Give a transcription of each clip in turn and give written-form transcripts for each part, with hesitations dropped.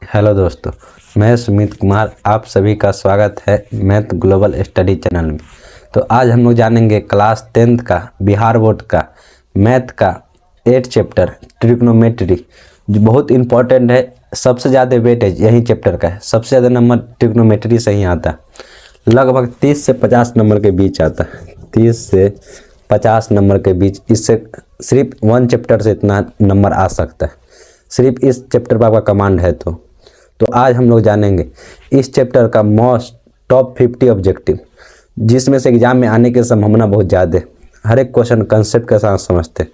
Hello दोस्तों, मैं सुमित कुमार, आप सभी का स्वागत है मैथ ग्लोबल स्टडी चैनल में। तो आज हम लोग जानेंगे क्लास 10th का बिहार बोर्ड का मैथ का 8 चैप्टर ट्रिग्नोमेट्री, जो बहुत इम्पोर्टेंट है। सबसे ज़्यादा वेटेज यही चैप्टर का है, सबसे ज़्यादा नंबर ट्रिग्नोमेट्री से ही आता है। लगभग 30 से 50 नंबर के बीच आता है, 30 से 50 नंबर के बीच। इससे सिर्फ 1 चैप्टर से इतना नंबर आ सकता है, सिर्फ इस चैप्टर पर आपका कमांड है। तो आज हम लोग जानेंगे इस चैप्टर का मोस्ट टॉप 50 ऑब्जेक्टिव, जिसमें से एग्जाम में आने की संभावना बहुत ज़्यादा है। हर एक क्वेश्चन कंसेप्ट के साथ समझते।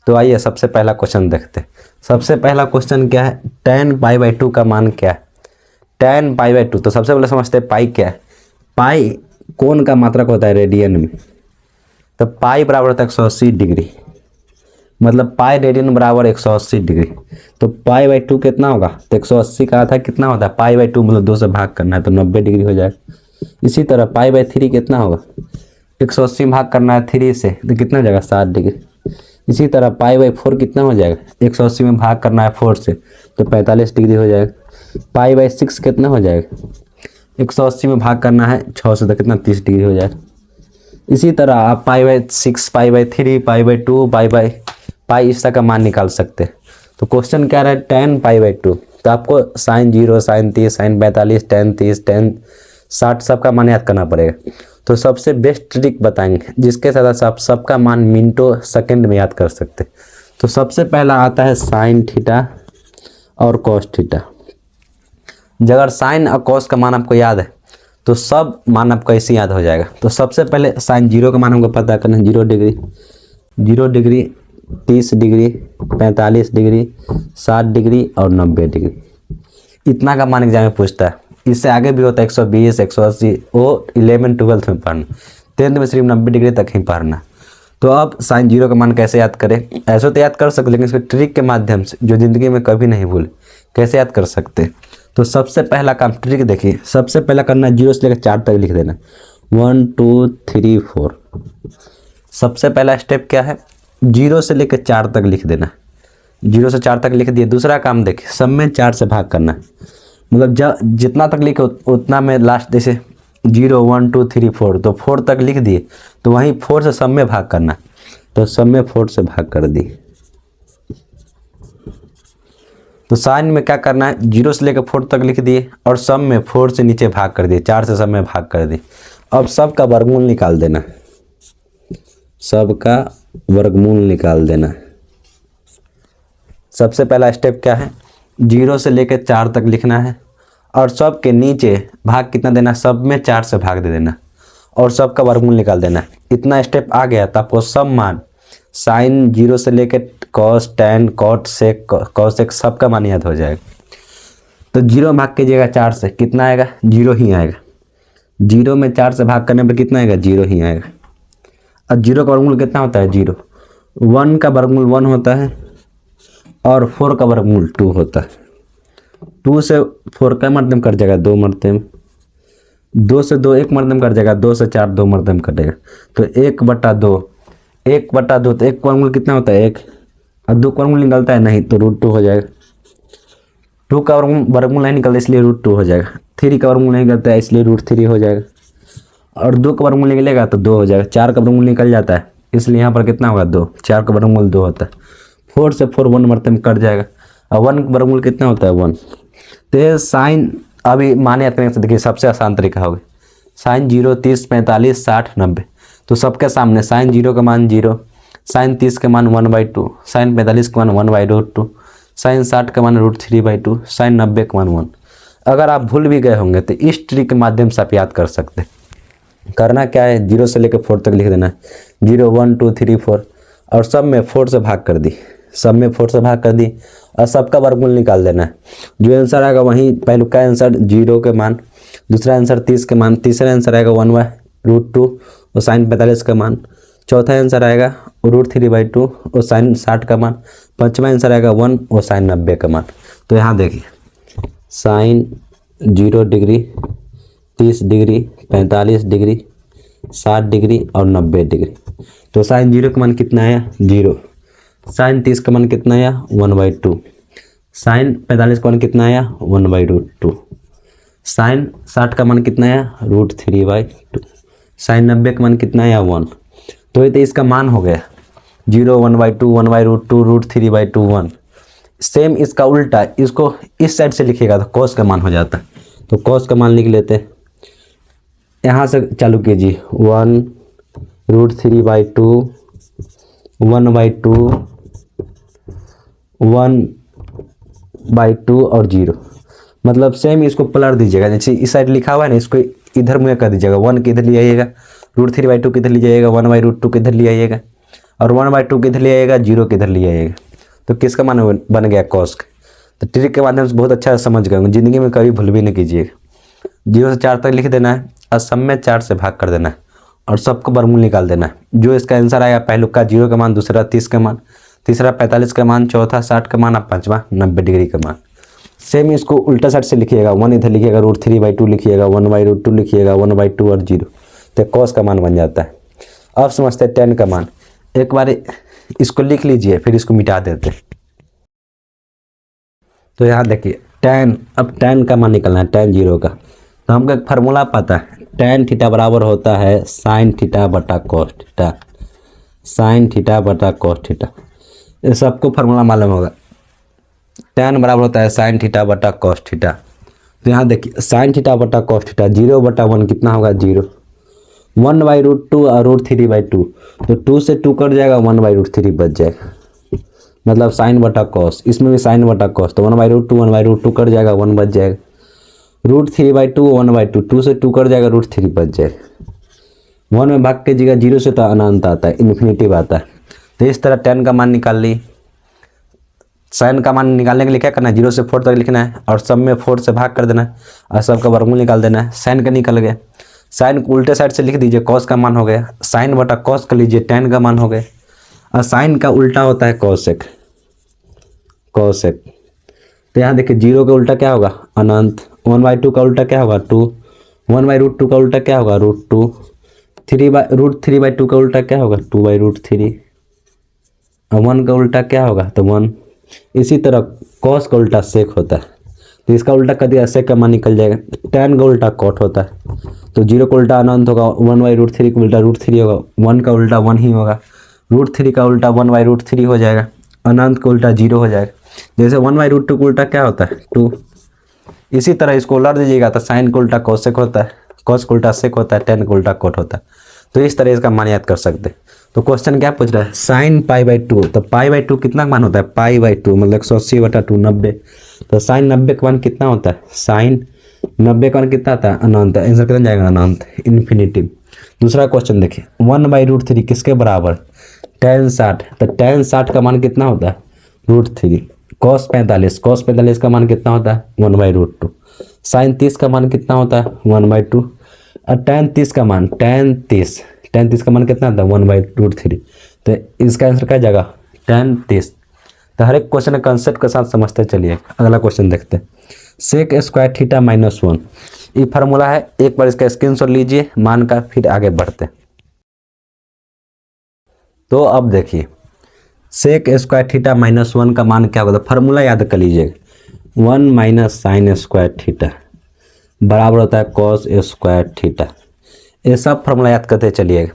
तो आइए सबसे पहला क्वेश्चन देखते हैं। सबसे पहला क्वेश्चन क्या है, tan π/2 का मान क्या है। tan π/2, तो सबसे पहले समझते हैं पाई क्या है। पाई कोण का मात्रक होता है रेडियन में, तो पाई बराबर होता है 180 डिग्री, मतलब पाई रेडियन बराबर 180 डिग्री। तो π/2 कितना होगा, तो 180 का था कितना होता है π/2, मतलब 2 से भाग करना है तो 90 डिग्री हो जाएगा। इसी तरह π/3 कितना होगा, 180 भाग करना है 3 से तो कितना हो जाएगा 60 डिग्री। इसी तरह π/4 कितना हो जाएगा, 180 में भाग करना है 4 से तो 45 डिग्री हो जाएगा। π/6 कितना हो जाएगा, 180 में भाग करना है 6 से तो कितना 30 डिग्री हो जाएगा। इसी तरह आप π/6, π/3, π/2, पाई इसका का मान निकाल सकते हैं। तो क्वेश्चन क्या रहा है, tan π/2, तो आपको sin 0, sin 30, sin 45, tan 30, tan 60 सबका मान याद करना पड़ेगा। तो सबसे बेस्ट ट्रिक बताएंगे जिसके साथ आप सबका मान मिनटों सेकंड में याद कर सकते हैं। तो सबसे पहला आता है sin थीटा और cos थीटा। अगर sin और cos का मान आपको याद है तो सब मान आपको ऐसे याद हो जाएगा। तो सबसे पहले sin 0 का मान हमको पता करना है, 0 degree, 0 degree, 30 degree, 45 degree, 60 degree और 90 डिग्री। इतना का मान एग्जाम में पूछता है। इससे आगे भी होता है 120, 180, वो 11, 12 में पढ़ना, 10th में सिर्फ 90 डिग्री तक ही पढ़ना। तो अब sin 0 का मान कैसे याद करें, ऐसे तो याद कर सकते लेकिन इसको ट्रिक के माध्यम से जो ज़िंदगी में कभी नहीं भूले, कैसे याद कर सकते। तो सबसे पहला काम ट्रिक देखिए, सबसे पहला करना 0 से लेकर 4 तक लिख देना, 1 2 3 4। सबसे पहला स्टेप क्या है, 0 से लेकर 4 तक लिख देना, 0 से 4 तक लिख दिए। दूसरा काम देखिए, सब में 4 से भाग करना, मतलब जब जितना तक लिखे उतना में लास्ट, जैसे 0 1 2 3 4, तो 4 तक लिख दिए तो वहीं 4 से सब में भाग करना, तो सब में 4 से भाग कर दिए। तो साइन में क्या करना है, 0 से लेकर 4 तक लिख दिए और सब में 4 से नीचे भाग कर दिए, 4 से सब में भाग कर दिए। अब सब का वर्गमूल निकाल देना, सब का वर्गमूल निकाल देना। सबसे पहला स्टेप क्या है, 0 से लेकर 4 तक लिखना है और सब के नीचे भाग कितना देना, सब में 4 से भाग दे देना और सब का वर्गमूल निकाल देना। इतना स्टेप आ गया तो आपको सब मान साइन 0 से लेकर कॉस, टैन, कॉट, सेक, कॉसेक सबका मान याद हो जाएगा। तो 0 भाग कीजिएगा 4 से, कितना आएगा, 0 ही आएगा। 0 में 4 से भाग करने पर कितना आएगा, 0 ही आएगा। और 0 का वर्गमूल कितना होता है, 0। 1 का वर्गमूल 1 होता है और 4 का वर्गमूल 2 होता है। 2 से 4 का मर्दम कट जाएगा 2 मर्दम, 2 से 2 1 मर्दम कट जाएगा, 2 से 4 2 मर्दम कटेगा, तो 1/2, 1/2, तो 1 का वर्गमूल कितना होता है 1, और 2 का वर्गमूल निकलता है नहीं तो √2 हो जाएगा। 2 का वर्गमूल नहीं निकलता इसलिए √2 हो जाएगा। 3 का वर्गमूल नहीं निकलता है इसलिए √3 हो जाएगा, और 2 का वर्गमूल निकलेगा तो 2 हो जाएगा। 4 का वर्गमूल निकल जाता है इसलिए यहाँ पर कितना होगा 2, 4 का वर्गमूल 2 होता है। 4 से 4 1 मरते में कट जाएगा, और 1 का वर्गमूल कितना होता है 1। तो ये साइन अभी माने अपने से देखिए, सबसे आसान तरीका होगा साइन 0, 30, 45, 60, 90। तो सबके सामने साइन 0 का मान 0, साइन 30 का मान 1/2, साइन 45 का मान 1/2, साइन 60 का मान √3/2, साइन 90 का मान 1। अगर आप भूल भी गए होंगे तो इस ट्रिक के माध्यम से आप याद कर सकते हैं। करना क्या है, 0 से लेकर 4 तक लिख देना है, 0 1 2 3 4, और सब में 4 से भाग कर दी, सब में 4 से भाग कर दी और सबका वर्गमूल निकाल देना है। जो आंसर आएगा वहीं पहले का आंसर 0 के मान, दूसरा आंसर 30 के मान, तीसरा आंसर आएगा 1/√2 और साइन 45 का मान, चौथा आंसर आएगा √3/2 और साइन 60 का मान, पांचवा आंसर आएगा 1 और साइन 90 का मान। तो यहाँ देखिए sine 0 degree, 30 degree, 45 degree, 60 degree और 90 डिग्री। तो साइन 0 का मान कितना आया, 0। साइन 30 का मान कितना आया, 1/2। साइन 45 का मान कितना आया 1/√2। साइन 60 का मान कितना आया √3/2। साइन 90 का मान कितना आया 1। तो ये तो इसका मान हो गया 0, 1/2, 1/√2, √3/2, 1। सेम इसका उल्टा इसको इस साइड से लिखिएगा तो कॉस का मान हो जाता है। तो कॉस का मान लिख लेते हैं, यहाँ से चालू कीजिए 1 √3/2, 1/2, 1/2 और 0। मतलब सेम इसको पलट दीजिएगा, जैसे इस साइड लिखा हुआ है ना इसको इधर मुँह कर दीजिएगा, 1 के इधर ले आइएगा, √3/2 के इधर ले जाइएगा, 1/√2 के इधर ले आइएगा और 1/2 के इधर ले आइएगा, 0 के इधर ले आइएगा। तो किसका मान बन गया कॉस का। तो ट्रिक के माध्यम से बहुत अच्छा समझ गए, जिंदगी में कभी भूल भी नहीं कीजिएगा। 0 से 4 तक लिख देना है और सब में 4 से भाग कर देना है और सबको वर्गमूल निकाल देना है। जो इसका आंसर आएगा पहलू का 0 का मान, दूसरा 30 का मान, तीसरा 45 का मान, चौथा 60 का मान और पांचवा 90 डिग्री का मान। सेम इसको उल्टा साइड से लिखिएगा, 1 इधर लिखिएगा, √3/2 लिखिएगा, 1/√2 लिखिएगा, 1/2 और 0। तो कॉस का मान बन जाता है। अब समझते हैं tan का मान। एक बार इसको लिख लीजिए फिर इसको मिटा देते हैं। तो यहाँ देखिए tan, अब tan का मान निकलना है tan 0 का। तो हमको एक फार्मूला पता है, tan थीटा बराबर होता है sin थीटा बटा cos थीटा, sin थीटा बटा cos थीटा। ये सबको फार्मूला मालूम होगा। tan बराबर होता है sin थीटा बटा cos थीटा। तो यहाँ देखिए sin थीटा बटा cos थीटा 0/1 कितना होगा 0, 1/√2 और √3/2। तो 2 से 2 कट जाएगा, 1/√3 बच जाएगा। मतलब साइन बटा कॉस, इसमें भी साइन बटा कॉस। तो 1/√2 1/√2 कट जाएगा, 1 बच जाएगा। √3/2 1/2, 2 से 2 कट जाएगा, √3 बच जाएगा। 1 में भाग कीजिएगा, 0 से तो अनंत आता है, इन्फिनिटिव आता है। तो इस तरह tan का मान निकाल ली। साइन का मान निकालने के लिए क्या करना है, 0 से 4 तक लिखना है और सब में 4 से भाग कर देना है और सबका वर्गमूल निकाल देना है। साइन का निकल गया, साइन को उल्टे साइड से लिख दीजिए, कॉस का मान हो गया। साइन बटा कॉस कर लीजिए, tan का मान हो गया। और साइन का उल्टा होता है कॉसेक, कॉसेक। तो यहाँ देखिए 0 का उल्टा क्या होगा अनंत, 1/2 का उल्टा क्या होगा 2, 1/√2 का उल्टा क्या होगा √2, √3/2 का उल्टा क्या होगा 2/√3 और 1 का उल्टा क्या होगा तो 1। इसी तरह कॉस का उल्टा सेक होता है। तो इसका उल्टा कर दिया, सेक का मान निकल जाएगा। tan का उल्टा कॉट होता है। तो 0 का उल्टा अनंत होगा, 1/√3 का उल्टा √3 होगा, 1 का उल्टा 1 ही होगा, √3 का उल्टा 1/√3 हो जाएगा, अनंत का उल्टा 0 हो जाएगा। जैसे 1/√2 का उल्टा क्या होता है 2। इसी तरह इसको उलट दीजिएगा तो साइन का उल्टा कॉसेक होता है, कॉस का उल्टा सेक होता है, tan का उल्टा कॉट होता है। तो इस तरह इसका मान याद कर सकते हैं। तो क्वेश्चन क्या पूछ रहा है, साइन π/2। तो π/2 कितना मान होता है π/2 मतलब 180/2 90। तो साइन 90 का मान कितना होता है, साइन 90 का मान कितना आता है अनंत। आंसर कितना जाएगा अनंत, इन्फिनिटिव। दूसरा क्वेश्चन देखिए 1/√3 किसके बराबर tan 60। तो tan 60 का मान कितना होता है √3। cos 45 का मान कितना होता है 1/√2। साइन 30 का मान कितना होता है 1/2 और tan 30 का मान tan 30 का मान कितना आता है 1/√3। तो इसका आंसर क्या जाएगा tan 30। तो हर एक क्वेश्चन कंसेप्ट के साथ समझते चलिए। अगला क्वेश्चन देखते हैं, सेक स्क्वायर थीटा -1। ये फार्मूला है, एक बार इसका स्क्रीनशॉट लीजिए मान का, फिर आगे बढ़ते हैं। तो अब देखिए सेक स्क्वायर थीटा -1 का मान क्या होगा, फार्मूला याद कर लीजिएगा 1 - साइन स्क्वायर थीटा बराबर होता है कॉस स्क्वायर थीटा। ये सब फार्मूला याद करते चलिएगा।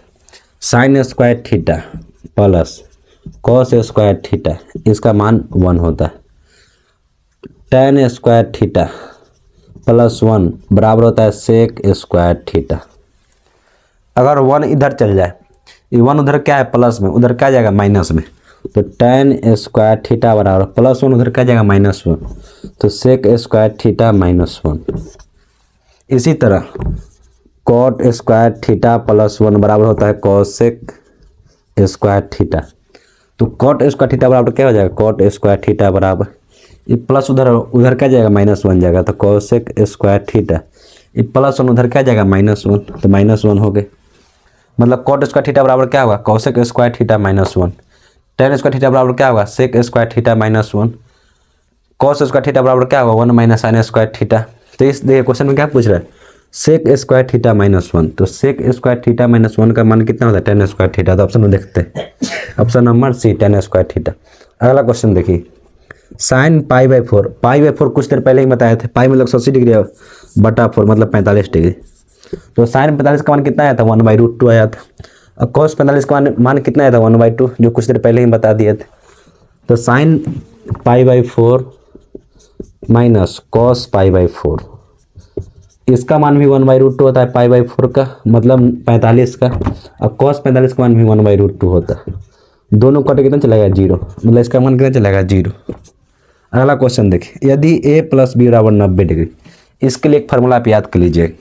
Sine square theta plus cos square theta, इसका मान 1 होता है। tan स्क्वायर थीटा प्लस 1 बराबर होता है सेक स्क्वायर थीटा। अगर 1 इधर चल जाए, ये 1 उधर क्या है प्लस में, उधर क्या जाएगा माइनस में। तो tan स्क्वायर थीटा बराबर +1 उधर क्या जाएगा -1, तो सेक स्क्वायर थीटा -1। इसी तरह कॉट स्क्वायर थीटा +1 बराबर होता है कॉसेक स्क्वायर थीटा। तो कॉट स्क्वायर थीटा बराबर क्या हो जाएगा कॉट स्क्वायर थीटा बराबर, ये प्लस उधर क्या जाएगा -1 जाएगा, तो कॉसेक स्क्वायर थीटा। ये +1 उधर क्या जाएगा -1, तो -1 हो गए। मतलब कॉट स्क्वायर थीटा बराबर क्या होगा cosec square theta -1। tan square theta बराबर क्या होगा sec square theta -1। Cos square theta बराबर क्या होगा 1 - साइन स्क्वायर थीटा। तो इस देखिए क्वेश्चन में क्या पूछ रहा है सेक स्क्वायर थीटा -1। तो सेक स्क्वायर थीटा -1 का मान कितना होता है tan स्क्वायर थीटा। तो ऑप्शन में देखते हैं, option number C tan square theta. अगला क्वेश्चन देखिए साइन पाई बाई फोर कुछ देर पहले ही बताए थे। पाई मतलब 180 डिग्री बटा 4 मतलब 45 डिग्री। तो साइन 45 का मान कितना आया था, 1/√2 आया था। और कॉस 45 का मान कितना आया था, 1/2, जो कुछ देर पहले ही बता दिए थे। तो साइन पाई/4 माइनस कॉस पाई/4, इसका मान भी 1/√2 होता है पाई/4 का, मतलब 45 का। और कॉस 45 का मान भी 1/√2 होता है। दोनों कट कितना चलेगा, 0, मतलब इसका मान कितना चलेगा, 0। अगला क्वेश्चन देखिए, यदि a प्लस बी बराबर 90 डिग्री, इसके लिए एक फार्मूला आप याद कर लीजिए,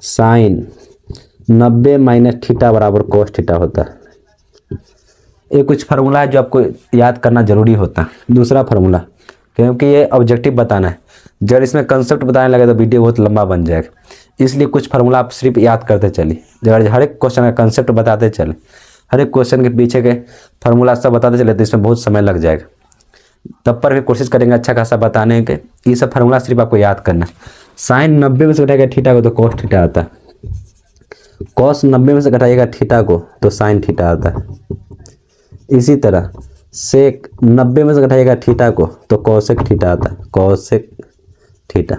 साइन 90 माइनस थीटा बराबर कॉस थीटा होता है। ये कुछ फार्मूला है जो आपको याद करना जरूरी होता है। दूसरा फार्मूला, क्योंकि ये ऑब्जेक्टिव बताना है, जब इसमें कंसेप्ट बताने लगे तो वीडियो बहुत लंबा बन जाएगा, इसलिए कुछ फार्मूला आप सिर्फ याद करते चलिए। जब हर एक क्वेश्चन का कंसेप्ट बताते चले, हर एक क्वेश्चन के पीछे के फार्मूला सब बताते चले, तो इसमें बहुत समय लग जाएगा। तब पर भी कोशिश करेंगे अच्छा खासा बताने के। ये सब फार्मूला सिर्फ आपको याद करना। साइन 90 में से घटाएगा थीटा को तो कॉस थीटा आता है। कॉस 90 में से घटाइएगा थीटा को तो साइन थीटा आता है। इसी तरह सेक 90 में से घटाइएगा थीटा को तो कॉसेक थीटा आता है, कॉसेक थीटा।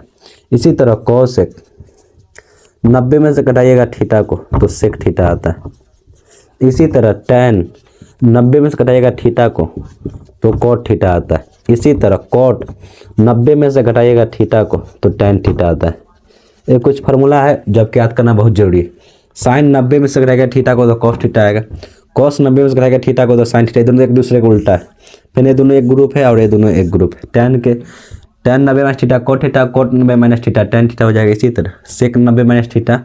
इसी तरह कॉसेक 90 में से घटाइएगा थीटा को तो सेक थीटा आता है। इसी तरह टैन 90 में से घटाइएगा थीटा को तो कॉट थीटा आता है। इसी तरह कॉट 90 में से घटाइएगा थीटा को तो टैन थीटा आता है। ये कुछ फार्मूला है जो आपको याद करना बहुत जरूरी है। साइन 90 में से घटाएगा थीटा को तो कॉस थीटा आएगा, कॉस 90 में से घटाएगा थीटा को तो साइन थीटा। दोनों एक दूसरे को उल्टा है, फिर ये दोनों एक ग्रुप है और ये दोनों एक ग्रुप है। Tan 90 minus theta cot theta, cot 90 minus theta tan theta हो जाएगा। इसी तरह sec 90 minus theta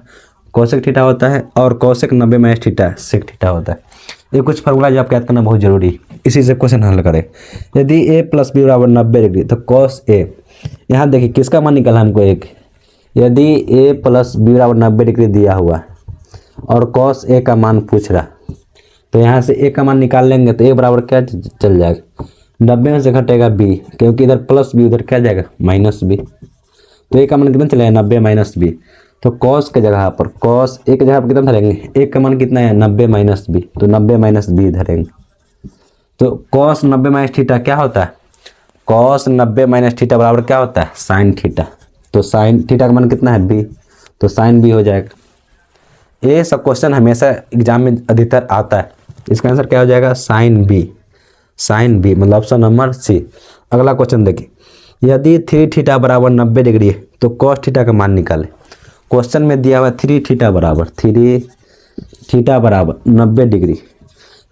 cosec theta होता है और cosec 90 minus theta sec theta होता है। ये कुछ फार्मूला जो आपको याद करना बहुत जरूरी है। इसी से क्वेश्चन हल करें। यदि a प्लस बी बराबर 90 डिग्री तो कॉस a, यहाँ देखिए किसका मान निकालना हमको, एक। यदि a प्लस बी बराबर 90 डिग्री दिया हुआ और कॉस a का मान पूछ रहा, तो यहाँ से a का मान निकाल लेंगे तो a बराबर क्या चल जाएगा, 90 में से घटेगा b, क्योंकि इधर प्लस b उधर क्या जाएगा माइनस b। तो a का मान कितना चलेगा, 90 माइनस b। तो कॉस के जगह पर, कॉस a के जगह पर कितना धरेंगे, a का मान कितना है 90 माइनस b, तो 90 माइनस b धरेंगे। तो कॉस 90 माइनस थीटा क्या होता है, कॉस 90 माइनस थीटा बराबर क्या होता है, साइन थीटा। तो साइन थीटा का मान कितना है b, तो साइन b हो जाएगा। ये सब क्वेश्चन हमेशा एग्जाम में अधिकतर आता है। इसका आंसर क्या हो जाएगा, साइन b, साइन b मतलब ऑप्शन नंबर सी। अगला क्वेश्चन देखिए, यदि 3 थीटा बराबर 90 डिग्री है तो कॉस थीटा का मान निकालें। क्वेश्चन में दिया हुआ 3 थीटा बराबर 90 डिग्री,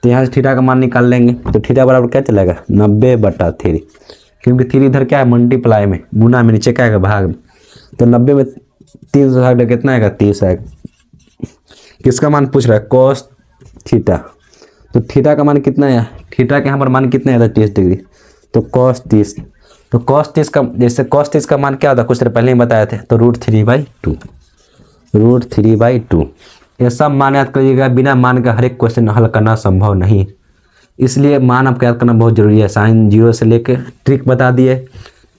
तो यहाँ से थीटा का मान निकाल लेंगे। तो थीटा बराबर क्या चलेगा, 90/3, क्योंकि 3 इधर क्या है मल्टीप्लाई में, गुना में, नीचे क्या आएगा भाग में। तो 90 में 3 से भाग कितना आएगा, 30 आएगा। किसका मान पूछ रहा है, कॉस थीटा। तो थीटा का मान कितना है, थीटा के यहाँ पर मान कितना है 30 डिग्री, तो कॉस 30। तो कॉस 30 का, जैसे कॉस 30 का मान क्या होता है कुछ देर पहले ही बताए थे, तो √3/2, √3/2। ये सब मान याद करिएगा, बिना मान का हर एक क्वेश्चन हल करना संभव नहीं, इसलिए मान आपको याद करना बहुत जरूरी है। साइन 0 से लेके ट्रिक बता दिए,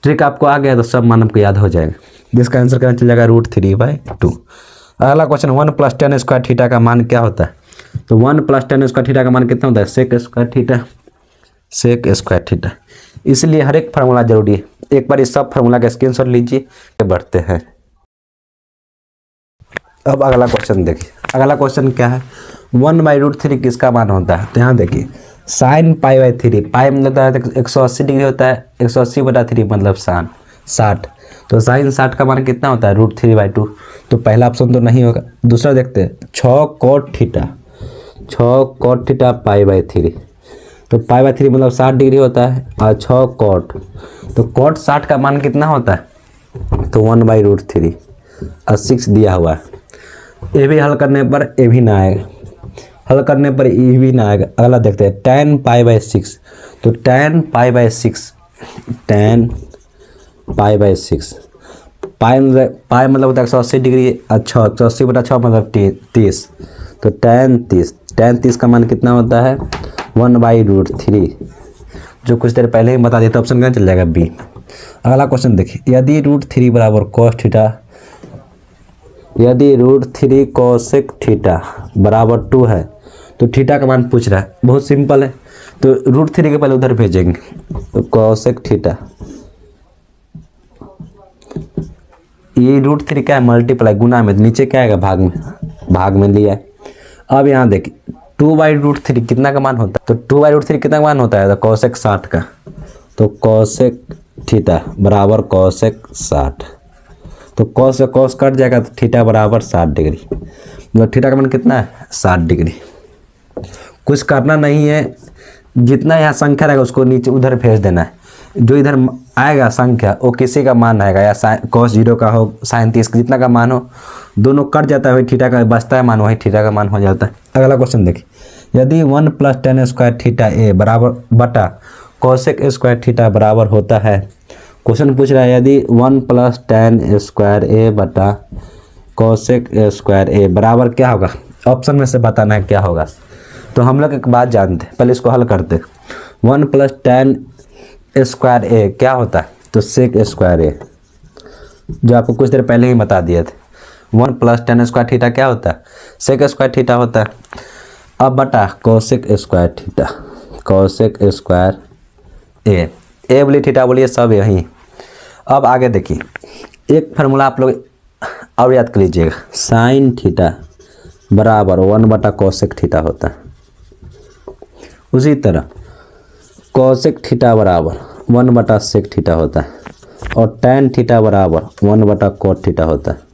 ट्रिक आपको आ गया तो सब मान आपको याद हो जाएगा, जिसका आंसर करना चल जाएगा √3/2। अगला क्वेश्चन, 1 + tan स्क्वायर थीटा का मान क्या होता है। तो 1 + tan स्क्वायर थीटा का मान कितना होता है, sec square theta, sec square theta. इसलिए हर एक फार्मूला जरूरी है। एक बार इस सब फार्मूला का स्क्रीनशॉट लीजिए, बढ़ते हैं। अब अगला क्वेश्चन देखिए, अगला क्वेश्चन क्या है, 1/√3 किसका मान होता है। तो यहाँ देखिए साइन पाई/3, पाई मतलब है 180 डिग्री होता है, 180/3 मतलब 60। तो साइन 60 का मान कितना होता है, √3/2। तो पहला ऑप्शन तो नहीं होगा। दूसरा देखते हैं, 6 cot थीटा पाई/3। तो पाई/3 मतलब 60 डिग्री होता है और 6 cot, तो cot 60 का मान कितना होता है, तो 1/√3 और 6 दिया हुआ है। ये भी हल करने पर ये भी ना आएगा, हल करने पर ये भी ना आएगा। अगला देखते हैं, tan पाई/6। तो tan पाई/6, tan पाई/6, पाई मतलब होता है 180 डिग्री, अच्छा 180/6 मतलब 30। तो tan 30 का मान कितना होता है, 1/√3, जो कुछ देर पहले ही बता दिया। तो ऑप्शन क्या चल जाएगा, बी। अगला क्वेश्चन देखिए, यदि √3 बराबर cos थीटा, यदि √3 cosec थीटा बराबर 2 है तो थीटा का मान पूछ रहा है। बहुत सिंपल है, तो √3 के पहले उधर भेजेंगे, तो कोसेक थीटा, ये √3 क्या है, मल्टीप्लाई गुना में, नीचे क्या आएगा, भाग में लिया है। अब यहाँ देखिए 2/√3 कितना का मान होता है, तो 2/√3 कितना का मान होता है, तो कोसेक 60 का, तो कोसेक थीटा बराबर कोसेक 60, तो कॉस से कॉस कट जाएगा, तो थीटा बराबर 60 डिग्री, मतलब थीटा का मान कितना है, 60 डिग्री। कुछ करना नहीं है, जितना यहाँ संख्या रहेगा उसको नीचे उधर भेज देना है, जो इधर आएगा संख्या वो किसी का मान आएगा, या cos 0 का हो, sin 30 का, जितना का मान हो, दोनों कट जाता है, वही थीटा का बचता है मान, वही थीटा का मान हो जाता है। अगला क्वेश्चन देखिए, यदि 1 + tan स्क्वायर थीटा ए बराबर बटा कोसेक स्क्वायर थीटा बराबर होता है, क्वेश्चन पूछ रहा है यदि 1 + tan स्क्वायर ए बटा कोसेक स्क्वायर ए बराबर क्या होगा, ऑप्शन में से बताना है क्या होगा। तो हम लोग एक बात जानते हैं, पहले इसको हल करते। 1 + tan स्क्वायर ए क्या होता है, तो सेक स्क्वायर ए, जो आपको कुछ देर पहले ही बता दिए थे। 1 + tan स्क्वायर थीटा क्या होता है, सेक स्क्वायर थीटा होता है। अब बटा cosec square theta, cosec square A बोलिए थीटा बोलिए, सब यही। अब आगे देखिए, एक फार्मूला आप लोग और याद कर लीजिएगा, साइन थीटा बराबर 1 / कोसेक थीटा होता है। उसी तरह कोसेक थीटा बराबर 1 / सेक थीटा होता है, और टैन थीटा बराबर 1 / कोट थीटा होता है।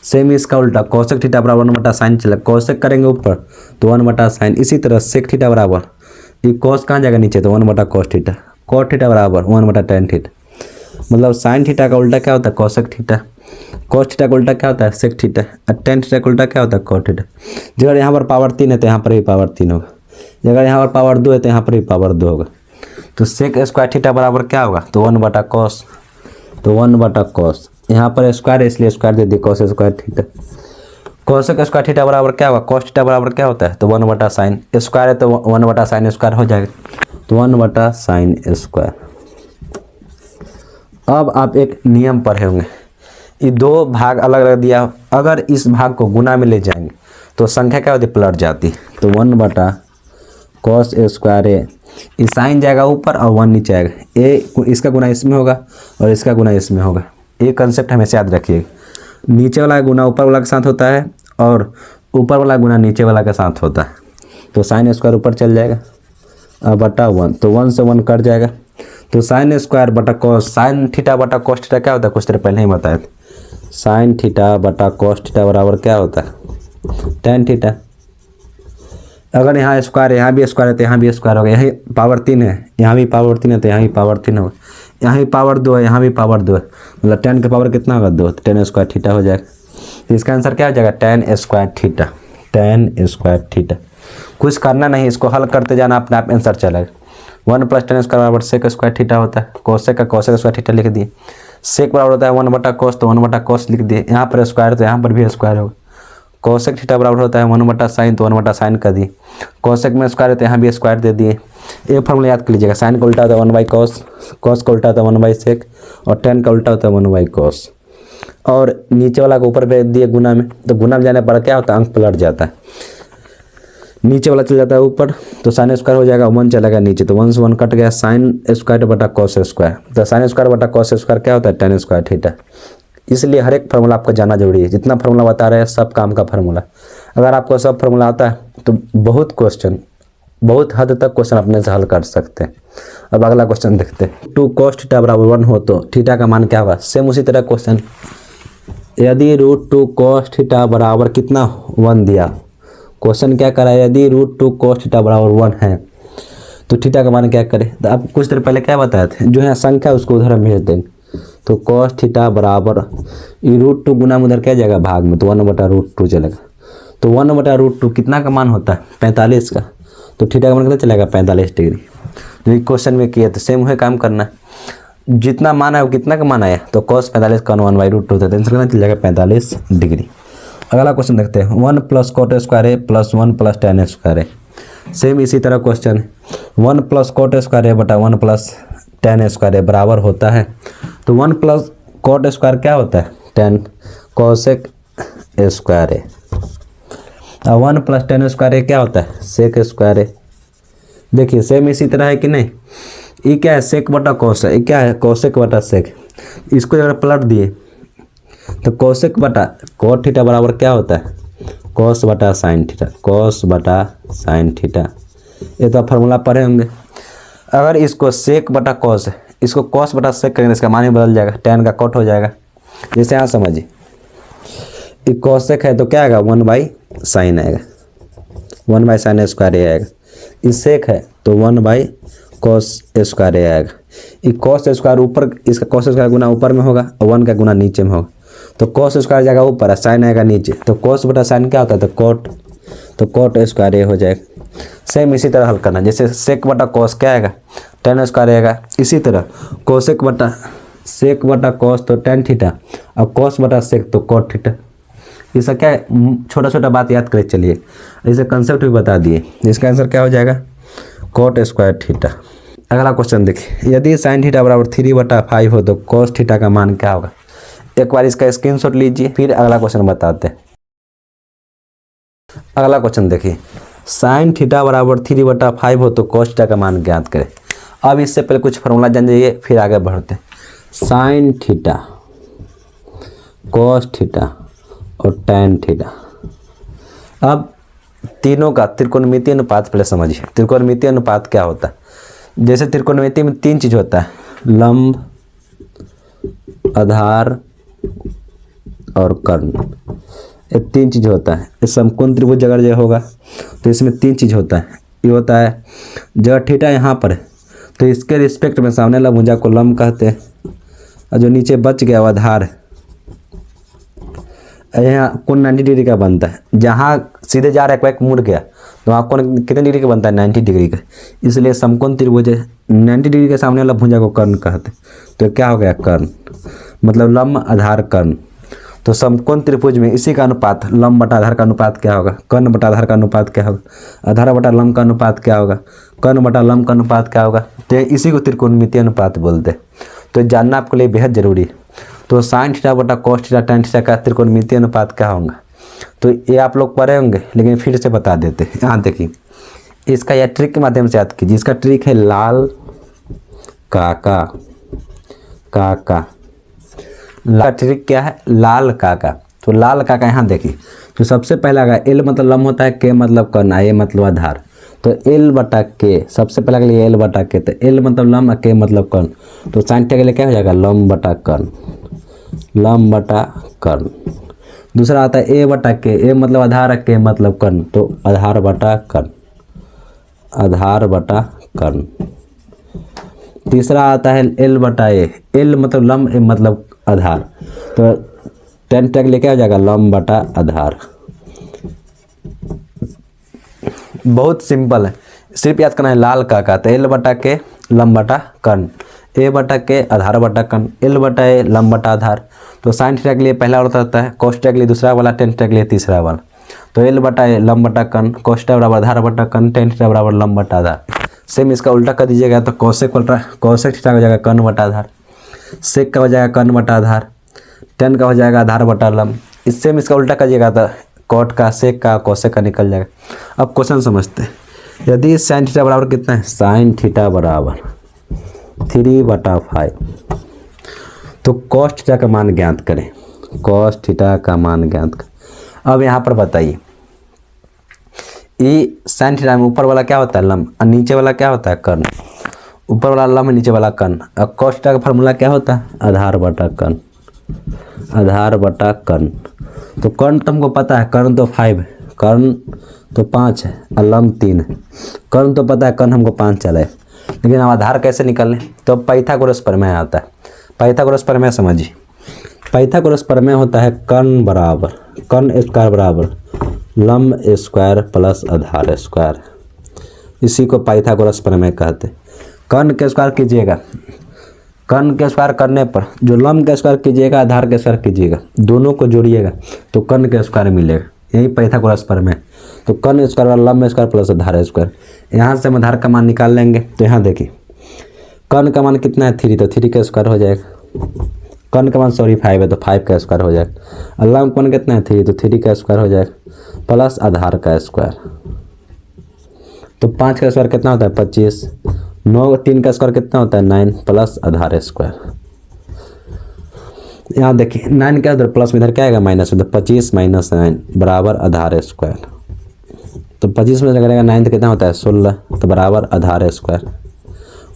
सेम इसका उल्टा, कोसेक थीटा बराबर 1 / साइन चला, कोसेक करेंगे ऊपर तो 1 / साइन। इसी तरह सेक थीटा बराबर, ये कोस कहाँ जाएगा नीचे, तो 1 / कोस थीटा, कोट थीटा बराबर 1 / टैन थीटा। मतलब साइन थीटा का उल्टा क्या होता है, कोसेक थीटा, कोस थीटा का उल्टा क्या होता है, सेक थीटा, और टैन थीटा का उल्टा क्या होता है, कोट थीटा। अगर यहाँ पर पावर 3 है तो यहाँ पर भी पावर 3 होगा, अगर यहाँ पर पावर 2 है तो यहाँ पर भी पावर 2 होगा। तो सेक स्क्वायर थीटा बराबर क्या होगा, तो 1 / कोस, तो 1 / कोस, यहाँ पर स्क्वायर है इसलिए स्क्वायर दे दी, cos square theta. Cosec square theta बराबर क्या होगा, कोस थीटा बराबर क्या होता है, तो 1 / साइन, स्क्वायर है तो 1 / साइन स्क्वायर हो जाएगा, तो 1 / साइन स्क्वायर। अब आप एक नियम पढ़े होंगे, ये दो भाग अलग अलग दिया, अगर इस भाग को गुना में ले जाएंगे तो संख्या क्या होती है, पलट जाती, तो 1 / कोस स्क्वायर ए, ये साइन जाएगा ऊपर और 1 नीचे आएगा, ए इसका गुना इसमें होगा और इसका गुना इसमें होगा। ये कंसेप्ट हमेशा याद रखिएगा, नीचे वाला गुना ऊपर वाला के साथ होता है और ऊपर वाला गुना नीचे वाला के साथ होता है। तो साइन स्क्वायर ऊपर चल जाएगा और बटा 1, तो 1 से 1 कट जाएगा, तो साइन स्क्वायर बटा कोस, साइन थीटा बटा कोस थीटा क्या होता है, कुछ देर पहले ही बताए थे, साइन थीटा बटा कोस थीटा बराबर क्या होता है, टैन थीटा। अगर यहाँ स्क्वायर, यहाँ भी स्क्वायर है तो यहाँ भी स्क्वायर होगा, यही पावर 3 है, यहाँ भी पावर 3 है तो यहाँ भी पावर 3 होगा, यहाँ भी पावर 2 है, यहाँ भी पावर 2 है, मतलब टैन का पावर कितना होगा, 2, तो टैन स्क्वायर थीटा हो जाएगा। तो इसका आंसर क्या हो जाएगा, tan square theta, tan square theta. कुछ करना नहीं, इसको हल करते जाना, अपने आप आंसर चलेगा। 1 + tan स्क्वायर बराबर सेक स्क्वायर थीटा होता है, कोसेक का कोसेक स्क्वायर थीटा लिख दिए, सेक बराबर होता है 1 / कोस, तो 1 / कोस लिख दिए, यहाँ पर स्क्वायर तो यहाँ पर भी स्क्वायर होगा। कोसेक थीटा बराबर होता है 1 / साइन, तो 1 / साइन कर दिए, कोसेक में स्क्वायर है तो यहाँ भी स्क्वायर दे दिए। एक फॉर्मूला याद कर लीजिएगा, साइन का उल्टा होता है 1 / कोस, कोस का उल्टा होता है 1 / सेक, और टैन का उल्टा होता है 1 / कोस। और नीचे वाला को ऊपर भेज दिए गुना में, तो गुना में जाने पर क्या होता है, अंक पलट जाता है, नीचे वाला चल जाता है ऊपर, तो साइन स्क्वायर हो जाएगा, 1 चलेगा नीचे, तो 1 से 1 कट गया, साइन स्क्वायर बटा कोस स्क्वायर, तो साइन स्क्वायर बटा कोस स्क्वायर क्या होता है, टैन स्क्वायर थीटा। इसलिए हर एक फार्मूला आपको जाना जरूरी है, जितना फार्मूला बता रहे हैं सब काम का फार्मूला। अगर आपको सब फार्मूला आता है तो बहुत क्वेश्चन, बहुत हद तक क्वेश्चन अपने से हल कर सकते हैं। अब अगला क्वेश्चन देखते हैं, 2 cos थीटा बराबर 1 हो तो थीटा का मान क्या होगा। सेम उसी तरह क्वेश्चन, यदि √2 cos थीटा बराबर कितना 1 दिया, क्वेश्चन क्या करा है, यदि √2 cos थीटा बराबर 1 है तो थीटा का मान क्या करें। तो आप कुछ देर पहले क्या बताए थे, जो यहाँ संख्या उसको उधर हम भेज देंगे, तो cos थीटा बराबर ये √2 गुना में उधर क्या जाएगा भाग में, तो 1 / √2 चलेगा, तो 1 / √2 कितना का मान होता है, 45 का, तो थीटा का मान कितना चलेगा, 45 डिग्री। जो क्वेश्चन में किया तो सेम वही काम करना है, जितना मान है वो कितना का मान आया, तो cos 45 का 1 / √2 था, तो आंसर कितना चल जाएगा, 45 डिग्री। अगला क्वेश्चन देखते हैं, 1 + कोट स्क्वायर ए प्लस 1 + tan स्क्वायर ए। सेम इसी तरह क्वेश्चन है, 1 + कोट स्क्वायर ए बटा 1 + tan स्क्वायर ए बराबर होता है, तो 1 + कोट स्क्वायर क्या होता है, tan कोसेक स्क्वायर ए, और 1 + tan स्क्वायर ए क्या होता है, सेक स्क्वायर ए। देखिए सेम इसी तरह है कि नहीं। ये क्या है, सेक बटा कॉस है। ये क्या है, कोसेक बटा सेक। इसको अगर पलट दिए तो कोसेक बटा कॉट थीटा बराबर क्या होता है, कॉस बटा साइन थीटा, कॉस बटा साइन थीटा। ये तो फार्मूला पढ़े होंगे। अगर इसको सेक बटा कॉस है, इसको कॉस बटा सेक करेंगे, इसका मान ही बदल जाएगा, tan का कॉट हो जाएगा। जैसे यहाँ समझिए, ये कॉसेक है तो क्या आएगा, 1/sin आएगा, 1/sin स्क्वायर ए आएगा। ये सेक है तो 1/cos स्क्वायर ए आएगा। ये cos स्क्वायर ऊपर, इसका cos स्क्वायर गुना ऊपर में होगा और 1 का गुना नीचे में होगा, तो cos स्क्वायर जाएगा ऊपर, साइन आएगा नीचे, तो cos बटा साइन क्या होता है, तो cot स्क्वायर ए हो जाएगा। सेम इसी तरह हल करना, जैसे सेक बटा कॉस क्या आएगा, tan स्क्वायर आएगा। इसी तरह कोसेक बटा सेक बटा कॉस तो tan थीटा, और कॉस बटा सेक तो cot थीटा। इसका क्या है, छोटा छोटा बात याद करे चलिए, इसे कंसेप्ट भी बता दिए। इसका आंसर क्या हो जाएगा, cot स्क्वायर थीटा। अगला क्वेश्चन देखिए, यदि साइन थीटा बराबर 3/5 हो तो कॉस थीटा का मान क्या होगा। एक बार इसका स्क्रीनशॉट लीजिए, फिर अगला क्वेश्चन बताते हैं। अगला क्वेश्चन देखिए, साइन थीटा बराबर 3/5 हो तो कॉस थीटा का मान ज्ञात करें। अब इससे पहले कुछ फॉर्मूला जान जाइए, फिर आगे बढ़ते हैं। साइन थीटा, कॉस थीटा और tan थीटा। अब तीनों का त्रिकोणमितीय अनुपात पहले समझिए। त्रिकोणमितीय अनुपात क्या होता है, जैसे त्रिकोणमिति में 3 चीज होता है, लंब, आधार और कर्ण। ये 3 चीज होता है। इस समकोण त्रिभुज अगर जो होगा तो इसमें 3 चीज होता है। ये होता है जब थीटा यहाँ पर है तो इसके रिस्पेक्ट में सामने वाला भुजा को लंब कहते हैं, और जो नीचे बच गया वो आधार है। यहाँ कोण 90 डिग्री का बनता है, जहाँ सीधे जा रहा है एक मुड़ गया तो वहाँ कोण कितने डिग्री का बनता है, 90 डिग्री का। इसलिए समकोण त्रिभुज 90 डिग्री के सामने वाला भुजा को कर्ण कहते हैं। तो क्या हो गया, कर्ण मतलब लंब आधार कर्ण। तो समकोण त्रिभुज में इसी का अनुपात लंब बटा आधार का अनुपात क्या होगा, कर्ण बटा आधार का अनुपात क्या होगा, आधार बटा लंब का अनुपात क्या होगा, कर्ण बटा लंब का अनुपात क्या होगा। तो इसी को त्रिकोणमितीय अनुपात बोलते हैं। तो जानना आपके लिए बेहद जरूरी है। तो साइन थीटा बटा कॉस थीटा tan थीटा का त्रिकोणमितीय अनुपात क्या होगा, तो ये आप लोग पढ़े होंगे, लेकिन फिर से बता देते हैं। यहाँ देखिए, इसका यह ट्रिक के माध्यम से याद कीजिए। इसका ट्रिक है लाल काका, काका ला ट्रिक क्या है, लाल काका। तो लाल काका यहाँ देखिए, तो सबसे पहला आएगा एल मतलब लंब होता है, के मतलब कर्ण, ए मतलब आधार। तो एल बटा के, सबसे पहला के लिए एल बटा के, तो एल मतलब लंब, के मतलब कर्ण। तो साइन थीटा के लिए क्या हो जाएगा, लंब बटा कर्ण, लंब बटा कर्ण। दूसरा आता है ए बटा के, ए मतलब आधार, के मतलब कर्ण, तो आधार बटा कर्ण, आधार बटा कर्ण। तीसरा आता है एल बटा ए, एल मतलब लंब, ए मतलब आधार, तो tan थीटा के लिए क्या हो जाएगा, लंब बटा आधार। बहुत सिंपल है, सिर्फ याद करना है लाल काका। तो एल बटा के लंब बटा कर्ण, ए बटा के आधार बटा कर्ण, एल बटा ए लंब बटा आधार। तो साइन थीटा के लिए पहला वाला होता है, cos थीटा के लिए दूसरा वाला, tan थीटा के लिए तीसरा वाला। तो एल बटा ए लंब बटा कर्ण, cos थीटा बराबर आधार बटा कर्ण, tan थीटा बराबर लंब बटा आधार। सेम इसका उल्टा कर दीजिएगा तो कोसेक थीटा हो जाएगा कर्ण बटा आधार, सेक का हो जाएगा कर्ण बटा आधार, tan का हो जाएगा आधार बटा लंब। इससे इसका उल्टा करिएगा तो कॉट का, सेक का, कोसेक का निकल जाएगा। अब क्वेश्चन समझते हैं। यदि साइन थीटा बराबर कितना है, साइन थीटा बराबर 3/5, तो कॉस थीटा का मान ज्ञात करें, कॉस थीटा का मान ज्ञात करें। अब यहाँ पर बताइए, ये साइन थीटा में ऊपर वाला क्या होता है, लंब, और नीचे वाला क्या होता है, कर्ण। ऊपर वाला लंब, नीचे वाला कर्ण। और कॉस थीटा का फार्मूला क्या होता है, आधार बटा कर्ण, आधार बटा कर्ण। तो कर्ण तो हमको पता है, कर्ण तो 5 है, कर्ण तो 5 है, और लंब 3 है। कर्ण तो पता है, कर्ण हमको 5 चला है, लेकिन हम आधार कैसे निकालें, तो पाइथागोरस प्रमेय आता है। पाइथागोरस प्रमेय समझिए। पाइथागोरस प्रमेय होता है कर्ण बराबर, कर्ण स्क्वायर बराबर लंब स्क्वायर प्लस आधार स्क्वायर। इसी को पाइथागोरस प्रमेय कहते हैं। कर्ण के स्क्वायर कीजिएगा, कर्ण के स्क्वायर करने पर जो लंब के स्क्वायर कीजिएगा, आधार के स्क्वायर कीजिएगा, दोनों को जोड़िएगा तो कर्ण के स्क्वायर मिलेगा। यही पाइथागोरस प्रमेय। तो कर्ण स्क्वायर वाला लंब स्क्वायर प्लस आधार स्क्वायर। यहाँ से हम आधार का मान निकाल लेंगे। तो यहाँ देखिए, कर्ण का मान कितना है, 3, तो 3 का स्क्वायर हो जाएगा। कर्ण का मान 5 है तो 5 का स्क्वायर हो जाएगा। और लंब का मान कितना है, 3, तो 3 का स्क्वायर हो जाएगा, प्लस आधार का स्क्वायर। तो 5 का स्क्वायर कितना होता है 25, 9 3 का स्क्वायर कितना होता है 9 प्लस आधार स्क्वायर। यहाँ देखिए 9 क्या उधर प्लस में, इधर क्या आएगा माइनस में, तो 25 माइनस 9 बराबर आधार स्क्वायर। तो 25 में से करेगा 9 तो कितना होता है 16, तो बराबर आधार स्क्वायर।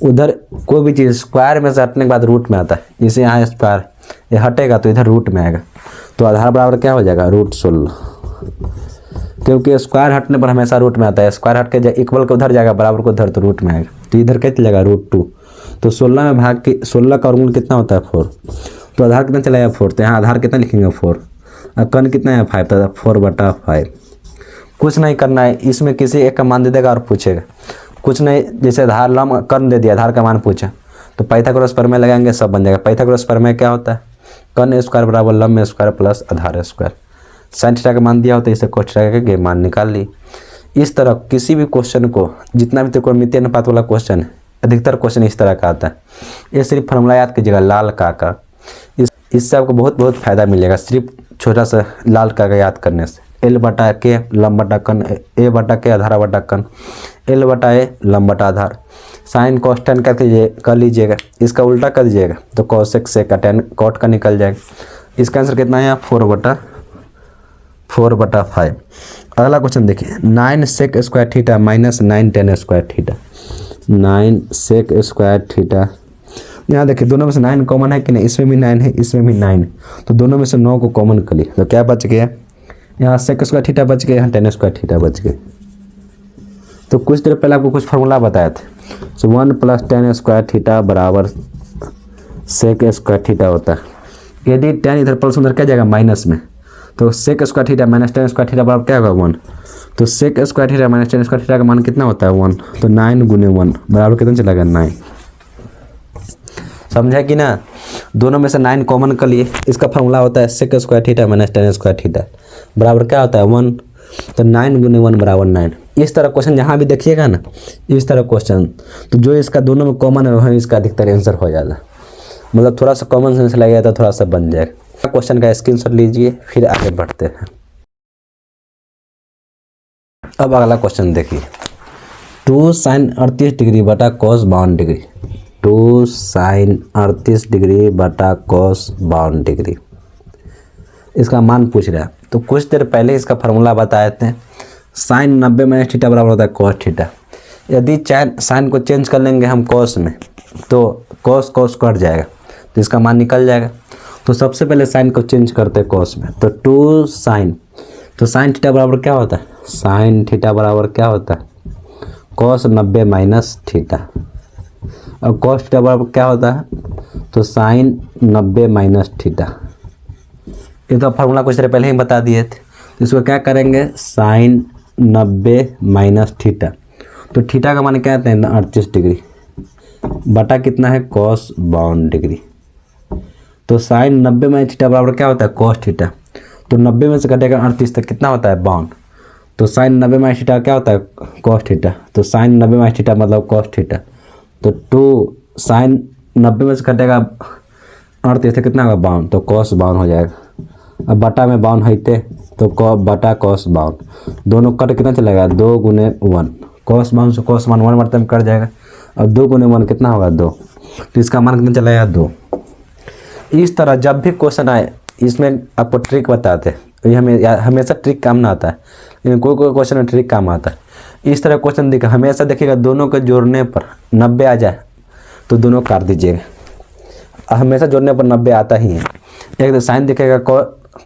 उधर कोई भी चीज़ स्क्वायर में से हटने के बाद रूट में आता है, इसे यहाँ स्क्वायर ये हटेगा तो इधर रूट में आएगा, तो आधार बराबर क्या हो जाएगा √16, क्योंकि स्क्वायर हटने पर हमेशा रूट में आता है। स्क्वायर हट के इक्वल को उधर जाएगा, बराबर को उधर, तो रूट में आएगा, तो इधर क्या चलेगा √2। तो 16 में भाग के 16 का वर्गमूल कितना होता है 4, तो आधार कितना चलेगा 4, तो यहाँ आधार कितना लिखेंगे 4, और कन कितना है 5, तो 4/5। कुछ नहीं करना है, इसमें किसी एक का मान दे देगा और पूछेगा, कुछ नहीं, जैसे आधार लम कन दे दिया, आधार का मान पूछा तो पाइथागोरस प्रमेय लगाएंगे, सब बन जाएगा। पाइथागोरस प्रमेय क्या होता है, कन स्क्वायर बराबर लम स्क्वायर प्लस आधार स्क्वायर। साइन थीटा का मान दिया होता है, इसे कोस थीटा के मान निकाल ली। इस तरह किसी भी क्वेश्चन को, जितना भी त्रिकोणमितीय अनुपात वाला क्वेश्चन है, अधिकतर क्वेश्चन इस तरह का आता है। ये सिर्फ फॉर्मूला याद कीजिएगा लाल का, इससे आपको बहुत बहुत फायदा मिलेगा, सिर्फ छोटा सा लाल का याद करने से। L बटा के लम बटा कन, A बटा के आधार बटा कन, L बटा A लम बटा आधार। साइन कॉस्टेंट कर लीजिएगा, इसका उल्टा कर दीजिएगा तो कॉसेक से का टेन कॉट का निकल जाएगा। इसका आंसर कितना है 4/5। अगला क्वेश्चन देखिए, 9 sec square theta minus 9 tan square theta. 9 sec square theta, यहाँ देखिए दोनों में से 9 कॉमन है कि नहीं, इसमें भी 9 है, इसमें भी 9 है, तो दोनों में से 9 को कॉमन कर लिए, तो क्या बच गया, यहाँ सेक स्क्वायर थीटा बच गया, यहाँ टेन स्क्वायर थीटा बच गए। तो कुछ देर पहले आपको कुछ फार्मूला बताया था, सो 1 + टेन स्क्वायर थीटा बराबर सेक स्क्वायर थीटा होता है। यदि टेन इधर प्लस उधर क्या जाएगा माइनस में, तो sec square theta minus tan square theta बराबर क्या होगा 1, तो sec square theta minus tan square theta का मान कितना होता है 1, तो 9 × 1 बराबर कितना चलेगा 9। समझा कि ना, दोनों में से 9 कॉमन कर लिए, इसका फार्मूला होता है sec square theta minus tan square theta बराबर क्या होता है 1, तो 9 × 1 बराबर 9। इस तरह क्वेश्चन जहाँ भी देखिएगा ना, इस तरह क्वेश्चन, तो जो इसका दोनों में कॉमन है वही इसका अधिकतर आंसर हो जाता है, मतलब थोड़ा सा कॉमन सेंस लगेगा तो थोड़ा सा बन जाएगा। क्वेश्चन का स्क्रीनशॉट लीजिए, फिर आगे बढ़ते हैं। अब अगला क्वेश्चन देखिए, 2 sin 38 डिग्री बटा cos 52 डिग्री, 2 sin 38 डिग्री बटा cos 52 डिग्री, इसका मान पूछ रहा है। तो कुछ देर पहले इसका फार्मूला बताए थे, साइन 90 माइनस थीटा बराबर होता है cos थीटा। यदि साइन को चेंज कर लेंगे हम cos में, तो cos कट जाएगा, तो इसका मान निकल जाएगा। तो सबसे पहले साइन को चेंज करते हैं cos में, तो 2 sin, तो साइन थीटा बराबर क्या होता है, साइन थीटा बराबर क्या होता है cos 90 माइनस थीटा, और cos थीटा बराबर क्या होता है, तो साइन 90 माइनस थीटा। ये तो फार्मूला कुछ देर पहले ही बता दिए थे। तो इसको क्या करेंगे, साइन 90 माइनस थीटा, तो थीटा का मान क्या आता है 38 डिग्री बटा कितना है cos 52 डिग्री। तो साइन 90 माइनस थीटा बराबर क्या होता है cos थीटा, तो 90 में से घटेगा 38 तक कितना होता है 52, तो साइन 90 माइनस थीटा क्या होता है cos थीटा, तो साइन 90 माइनस थीटा मतलब cos थीटा। तो 2 साइन 90 में से घटेगा 38 तक कितना होगा 52, तो cos 52 हो जाएगा। अब बटा में 52 है तो बटा cos 52, दोनों कट कितना चलेगा 2 × 1, cos 52 से cos 1 मरतब में कट जाएगा, और 2 × 1 कितना होगा 2, तो इसका मान कितना चलेगा 2। इस तरह जब भी क्वेश्चन आए, इसमें आपको ट्रिक बताते हैं, ये हमेशा ट्रिक काम ना आता है, लेकिन कोई कोई क्वेश्चन में ट्रिक काम आता है। इस तरह क्वेश्चन देखिए, हमेशा देखिएगा दोनों के जोड़ने पर 90 आ जाए तो दोनों काट दीजिएगा, हमेशा जोड़ने पर 90 आता ही है। एक तो साइन दिखेगा,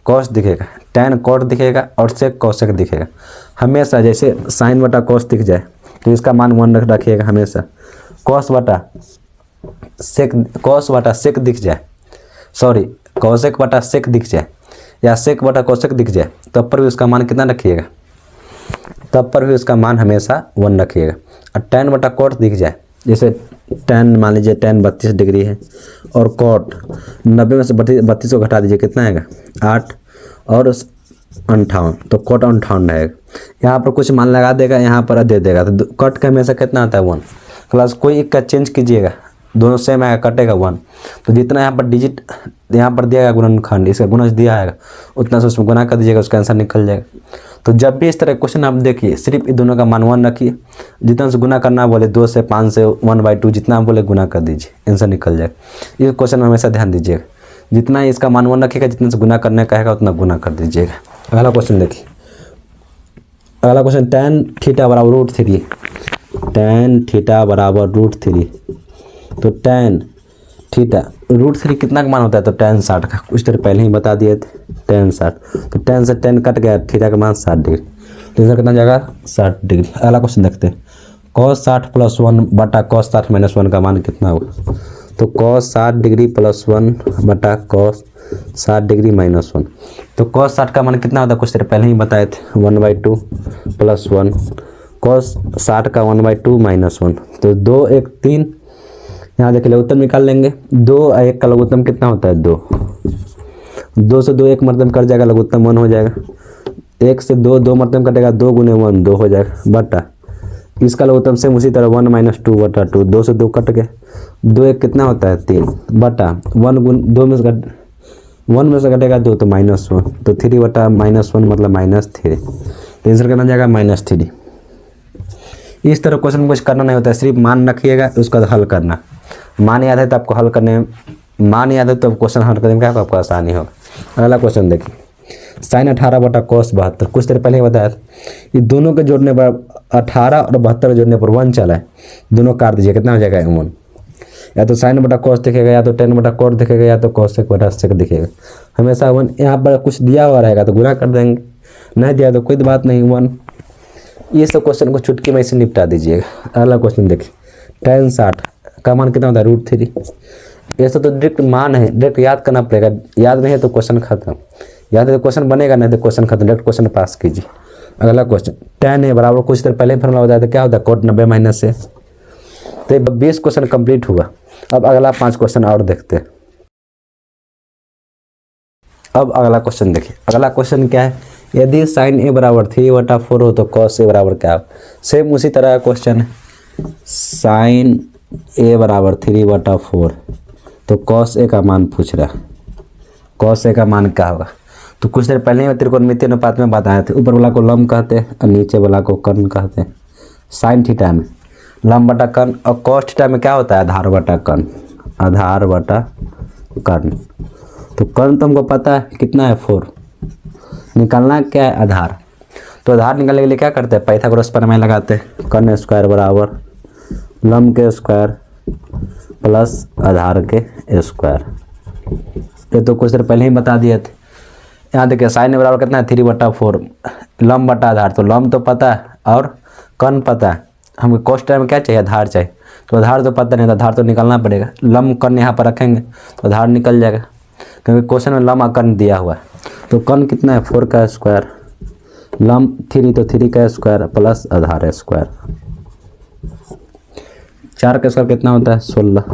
कॉस दिखेगा, टेन कॉट दिखेगा, और सेक कॉसेक दिखेगा। हमेशा जैसे साइन बटा कॉस दिख जाए तो इसका मान 1 रखिएगा हमेशा। कॉस बटा सेक दिख जाए, सॉरी कॉसेक बटा सेक दिख जाए, या सेक बटा कॉसेक दिख जाए, तब पर भी उसका मान कितना रखिएगा, तब पर भी उसका मान हमेशा 1 रखिएगा। और टेन बटा कॉट दिख जाए, जैसे टेन मान लीजिए टेन 32 डिग्री है, और कॉट 90 में से 32 को घटा दीजिए कितना आएगा 8 और 58, तो कॉट 58 रहेगा। यहाँ पर कुछ मान लगा देगा, यहाँ पर दे देगा, तो कट का हमेशा कितना आता है 1। क्लास कोई एक का चेंज कीजिएगा, दोनों सेम आएगा, कटेगा 1, तो जितना यहाँ पर डिजिट यहाँ पर दिया गया गुणनखंड, इसका गुणज दिया आएगा उतना से उसमें गुना कर दीजिएगा, उसका आंसर निकल जाएगा। तो जब भी इस तरह क्वेश्चन आप देखिए, सिर्फ इन दोनों का मान 1 रखिए, जितना से गुना करना बोले 2 से 5 से 1/2 जितना बोले गुना कर दीजिए, आंसर निकल जाएगा। इस क्वेश्चन में हमेशा ध्यान दीजिएगा, जितना इसका मान 1 रखिएगा, जितना से गुना करने का है उतना गुना कर दीजिएगा। अगला क्वेश्चन देखिए, अगला क्वेश्चन tan थीटा बराबर √3, tan थीटा बराबर √3। तो tan थीटा √3 कितना का मान होता है, तो tan 60 का, कुछ देर पहले ही बता दिए थे, tan 60। तो tan से tan कट गया, थीटा का मान 60 डिग्री, तो आंसर कितना जाएगा 60 डिग्री। अगला क्वेश्चन देखते हैं, cos 60 + 1 बटा cos 60 - 1 का मान कितना होगा। तो cos 60 डिग्री + 1 बटा cos 60 डिग्री -1। तो cos 60 का मान कितना होता है, कुछ देर पहले ही बताए थे, 1/2 + 1, cos 60 का 1/2 -1। तो 2 1 3, यहाँ देखिए लघुत्तम निकाल लेंगे। 2 और 1 का लघुत्तम कितना होता है 2, 2 से 2 1 मर्दम कट जाएगा, लघुत्तम 1 हो जाएगा। 1 से 2 2 मर्दम कटेगा, 2 × 1 2 हो जाएगा, बटा इसका लघुत्तम सेम उसी तरह 1 - 2 बटा 2, 2 से 2 कट गए, 2 1 कितना होता है 3, बटा 1 × 2 में से 1 में से कटेगा 2 तो -1, तो 3 बटा -1 मतलब -3। तो आंसर करना जाएगा -3। इस तरह क्वेश्चन कुछ करना नहीं होता है, सिर्फ मान रखिएगा, उसका हल करना। मान याद है तो आपको हल करने में, मान याद है तो क्वेश्चन हल करने में क्या आपको आसानी होगा। अगला क्वेश्चन देखिए, sin 18 बटा cos 72, कुछ देर पहले ही बताया था। ये दोनों के जोड़ने पर 18 और 72 जोड़ने पर 1 चला है, दोनों काट दीजिए, कितना हो जाएगा 1। या तो sin बटा cos दिखेगा, या तो tan बटा cot दिखेगा, या तो cos sec बटा sec दिखेगा। हमेशा 1, यहाँ पर कुछ दिया हुआ रहेगा तो गुना कर देंगे, नहीं दिया तो कोई बात नहीं 1। ये सब क्वेश्चन को चुटकी में से निपटा दीजिएगा। अगला क्वेश्चन देखिए, tan 60 का मान कितना होता है √3। ऐसा तो डायरेक्ट मान है, डायरेक्ट याद करना पड़ेगा, याद नहीं है तो क्वेश्चन खत्म, याद है तो क्वेश्चन बनेगा, नहीं तो क्वेश्चन खत्म, डायरेक्ट क्वेश्चन पास कीजिए। अगला क्वेश्चन, tan a बराबर, कुछ देर पहले फॉर्मूला बताया था, क्या होता है cot 90 - से। तो 20 क्वेश्चन कंप्लीट हुआ। अब अगला 5 क्वेश्चन और देखते हैं। अब अगला क्वेश्चन देखिए, अगला क्वेश्चन क्या है, यदि sin a बराबर 3/4 हो तो cos a बराबर क्या हो। सेम उसी तरह का क्वेश्चन है, sin a बराबर 3/4, तो cos a का मान पूछ रहा है, cos a का मान क्या होगा। तो कुछ देर पहले ही त्रिकोणमितीय अनुपात में बताए थे, ऊपर वाला को लंब कहते हैं और नीचे वाला को कर्ण कहते हैं। sin थीटा में लंब बटा कर्ण, और cos थीटा में क्या होता है आधार बटा कर्ण, आधार बटा कर्ण। तो कर्ण तो हमको पता है कितना है 4, निकालना क्या है आधार। तो आधार निकालने के लिए क्या करते हैं, पाइथागोरस प्रमेय लगाते हैं, कर्ण स्क्वायर बराबर लंब के स्क्वायर प्लस आधार के स्क्वायर। ये तो कुछ देर पहले ही बता दिए थे। यहाँ देखिए sin a बराबर कितना है 3/4, लंब बटा आधार, तो लंब तो पता है और कर्ण पता है, हमको cos में क्या चाहिए आधार चाहिए। तो आधार तो पता नहीं, तो आधार तो निकालना पड़ेगा, लंब कर्ण यहाँ पर रखेंगे तो आधार निकल जाएगा, क्योंकि क्वेश्चन में लंब और कर्ण दिया हुआ है। तो कर्ण कितना है 4 का स्क्वायर, लंब 3 तो 3 का स्क्वायर प्लस आधार स्क्वायर। 4 का स्क्वायर कितना होता है 16,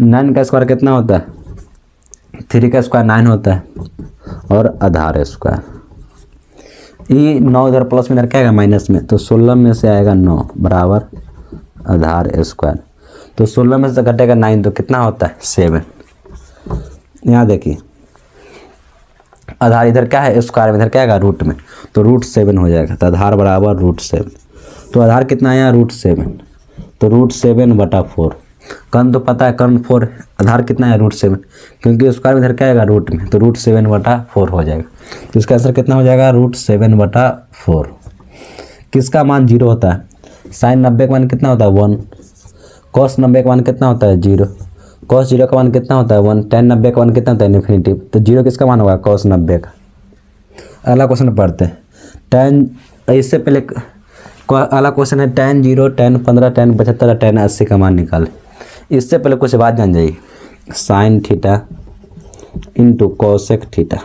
9 का स्क्वायर कितना होता है 3 का स्क्वायर 9 होता है, और आधार स्क्वायर। ये 9 इधर प्लस में इधर क्या आएगा माइनस में, तो 16 में से आएगा 9 बराबर आधार स्क्वायर। तो 16 में से घटेगा 9 तो कितना होता है 7। यहाँ देखिए आधार इधर क्या है स्क्वायर में, इधर क्या आएगा रूट में, तो √7 हो जाएगा। तो आधार बराबर √7, तो आधार कितना आया √7, तो √7/4। कर्ण तो पता है कर्ण 4, आधार कितना है √7, क्योंकि स्क्वायर में इधर क्या आएगा रूट में, तो √7/4 हो जाएगा। तो इसका आंसर कितना हो जाएगा √7/4। किसका मान 0 होता है, sin 90 का मान कितना होता है 1, cos 90 का मान कितना होता है 0, cos 0 का मान कितना होता है 1, tan 90 का मान कितना होता है इन्फिनिटिव, तो 0 किसका मान होगा cos 90 का। अगला क्वेश्चन पढ़ते हैं, tan, इससे पहले अगला क्वेश्चन है tan 0, tan 15, tan 75, tan 80 का मान निकाले। इससे पहले कुछ बात जान जाइए, sin theta into cosec theta,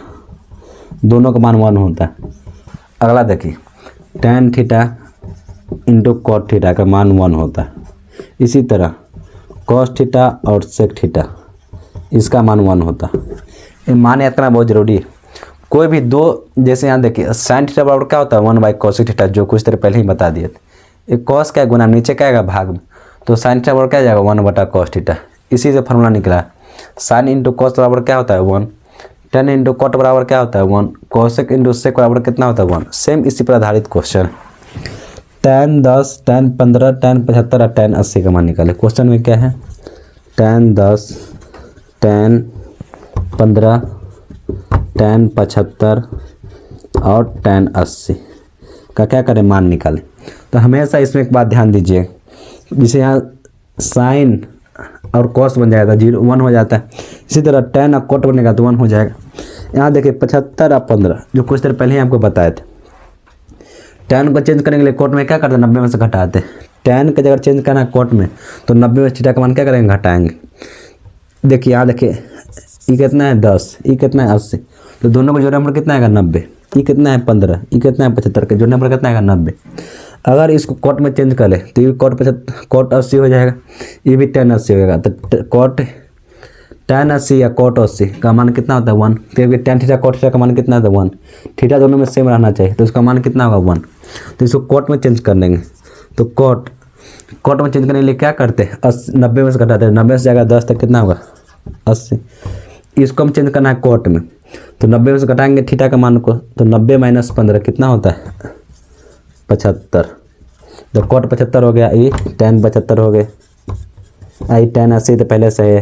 दोनों का मान 1 होता है। अगला देखिए tan theta into cot theta का मान 1 होता है। इसी तरह cos थीटा और sec थीटा इसका मान 1 होता है। ये मान याद करना बहुत जरूरी है। कोई भी दो, जैसे यहाँ देखिए sin थीटा बराबर क्या होता है 1/cos थीटा, जो कुछ देर पहले ही बता दिए थे। एक cos क्या गुना नीचे क्या आएगा भाग में, तो sin थीटा बराबर क्या जाएगा 1/cos थीटा। इसी से फॉर्मूला निकला, sin इंटू कॉस बराबर क्या होता है 1, 10 इंटू कॉट बराबर क्या होता है 1, कोसेक इंटू सेक बराबर कितना होता है 1। सेम इसी पर आधारित क्वेश्चन। 10 10 10 15 10 75 और 10 80 का मान निकाले। क्वेश्चन में क्या है 10 10 10 15 10 75 और 10 80 का क्या करें मान निकालें। तो हमेशा इसमें एक बात ध्यान दीजिए, जिसे यहाँ साइन और कॉस बन जाएगा 0 1 हो जाता है, इसी तरह 10 और कॉट बनेगा तो 1 हो जाएगा। यहाँ देखिए 75 और 15 जो कुछ देर पहले ही आपको बताए थे। 10 को चेंज करने के लिए कोट में क्या करते हैं 90 में से घटाते। 10 का जगह चेंज करना है कोट में तो 90 में थीटा का मान क्या करेंगे घटाएंगे। देखिए यहाँ देखिए ये कितना है 10, ये कितना है 80, तो दोनों को जोड़ने पर कितना आएगा 90। ये कितना है 15, ये कितना है 75 के जोड़ने पर कितना आएगा 90। अगर इसको कोट में चेंज कर ले तो ये कोट 80 हो जाएगा, ये भी 10 80 हो जाएगा। तो कोट 10 80 या कोट 80 का मान कितना होता है 1, क्योंकि 10 थीटा कोट थीटा का मान कितना होता है 1। थीटा दोनों में सेम रहना चाहिए तो इसका मान कितना होगा 1। तो इसको कोट में चेंज कर लेंगे तो कोट में चेंज करने के लिए क्या करते हैं 90 में से घटाते हैं। 90 से जाएगा 10 तक कितना होगा 80। इसको हम चेंज करना है कोट में तो 90 में से घटाएंगे थीटा का मान को तो 90 माइनस 15 कितना होता है 75। तो कोट 75 हो गया, ये 10 75 हो गए, आई 10 80 तो पहले से है।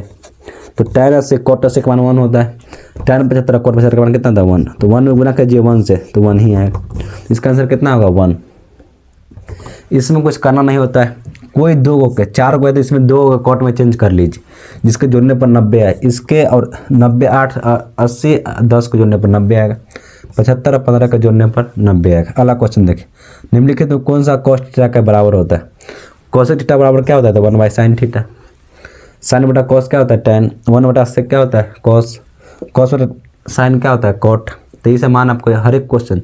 तो 10 80 कोट 80 का मान 1 होता है। 10 75 कोट 75 का मान कितना था 1, तो 1 में गुना कीजिए 1 से तो 1 ही आएगा। इसका आंसर कितना होगा 1। इसमें कुछ करना नहीं होता है, कोई 2 को 4 को है तो इसमें 2 कोट में चेंज कर लीजिए, जिसके जोड़ने पर 90 आए। इसके और 90 8 80 10 को जोड़ने पर 90 आएगा, 75 और 15 के जोड़ने पर 90 आएगा। अगला क्वेश्चन देखिए, निम्नलिखित में कौन सा कॉस थीटा के बराबर होता है। कोसेक थीटा बराबर क्या होता है तो 1/sin थीटा। साइन बटा कॉस क्या होता है 10, 1/sec क्या होता है कॉस, कॉस बटा साइन क्या होता है कॉट। तो ये मान आपको हर एक क्वेश्चन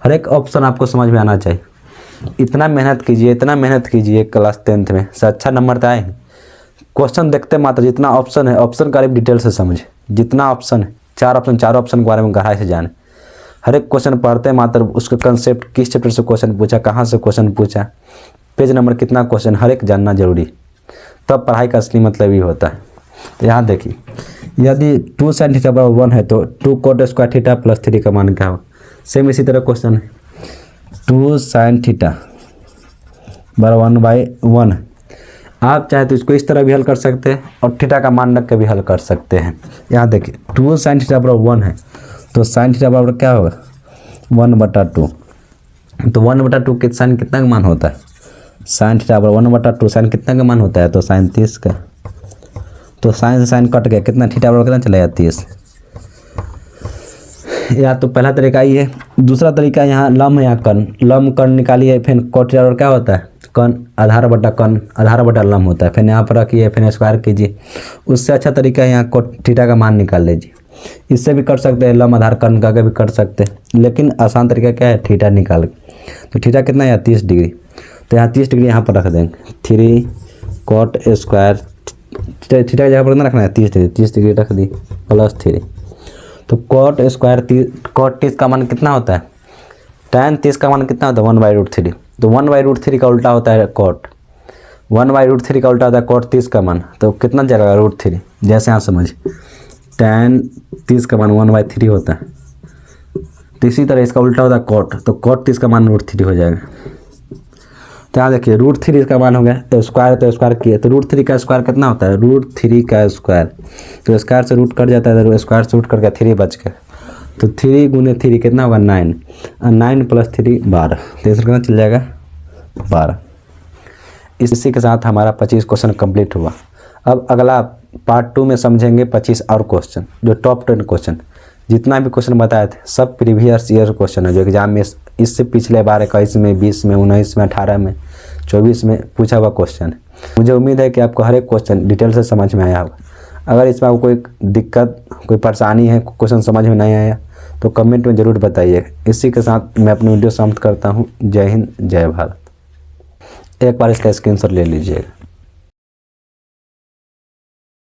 हर एक ऑप्शन आपको समझ में आना चाहिए। इतना मेहनत कीजिए क्लास 10th में से अच्छा नंबर तो आए। क्वेश्चन देखते मात्र जितना ऑप्शन है ऑप्शन का डिटेल से समझे, जितना ऑप्शन है 4 ऑप्शन के बारे में गहराई से जाने। हर एक क्वेश्चन पढ़ते मात्र उसका कंसेप्ट, किस चैप्टर से क्वेश्चन पूछा, कहाँ से क्वेश्चन पूछा, पेज नंबर कितना क्वेश्चन, हर एक जानना जरूरी, तब पढ़ाई का असली मतलब ही होता है। तो यहाँ देखिए यदि 2 sin थीटा बराबर 1 है तो 2 cot स्क्वायर थीटा प्लस 3 का मान क्या होगा। सेम इसी तरह क्वेश्चन है 2 sin थीटा बराबर 1/1। आप चाहे तो इसको इस तरह भी हल कर सकते हैं और थीटा का मान रख के भी हल कर सकते हैं। यहाँ देखिए 2 sin थीटा बराबर 1 है तो sin थीटा बराबर क्या होगा 1/2। तो 1/2 के साइन कितना का मान होता है, sin थीटा बराबर 1/2 साइन कितना का मान होता है तो sin 30 का। तो साइन से साइन कट गया, कितना थीटा बराबर कितना चला जाती है 30। या तो पहला तरीका ये है। दूसरा तरीका यहाँ लम है, यहाँ कर्ण कर्ण निकालिए, फिर कॉट थीटा क्या होता है कर्ण आधार बटा लम होता है, फिर यहाँ पर रखिए, फिर स्क्वायर कीजिए। उससे अच्छा तरीका है यहाँ कॉट थीटा का मान निकाल लीजिए। इससे भी कर सकते हैं, लम आधार कर्ण का भी कर सकते हैं, लेकिन आसान तरीका क्या है थीटा निकाल के। तो थीटा कितना है 30 डिग्री, तो यहाँ 30 डिग्री यहाँ पर रख देंगे 3 cot स्क्वायर थीटा की जगह पर कितना रखना है 30 डिग्री रख दी प्लस 3। तो cot स्क्वायर cot 30 का मान कितना होता है, tan 30 का मान कितना होता है 1/√3। तो 1/√3 का उल्टा होता है cot, 1/√3 का उल्टा होता है cot 30 का मान, तो कितना जाएगा √3। जैसे यहाँ समझ tan 30 का मान 1/3 होता है, तो इसी तरह इसका उल्टा होता है cot, तो cot 30 का मान √3 हो जाएगा। तो यहाँ देखिए √3 का मान हो गया, तो स्क्वायर किए तो √3 का स्क्वायर कितना होता है √3 का स्क्वायर। तो स्क्वायर से रूट कट जाता है, तो स्क्वायर से रूट कट गया 3 बच गया। तो 3 गुने 3 कितना होगा 9, 9 प्लस 3 12, तो इसका कितना चल जाएगा 12। इसी के साथ हमारा 25 क्वेश्चन कंप्लीट हुआ। अब अगला पार्ट 2 में समझेंगे 25 और क्वेश्चन, जो टॉप 10 क्वेश्चन। जितना भी क्वेश्चन बताए थे सब प्रीवियस ईयर क्वेश्चन है, जो एग्जाम में इससे पिछले बार 21 में 20 में 19 में 18 में 24 में पूछा हुआ क्वेश्चन है। मुझे उम्मीद है कि आपको हर एक क्वेश्चन डिटेल से समझ में आया होगा। अगर इसमें आपको कोई दिक्कत कोई परेशानी है, क्वेश्चन समझ में नहीं आया तो कमेंट में ज़रूर बताइए। इसी के साथ मैं अपनी वीडियो समाप्त करता हूँ। जय हिंद, जय भारत। एक बार इसका स्क्रीनशॉट ले लीजिएगा।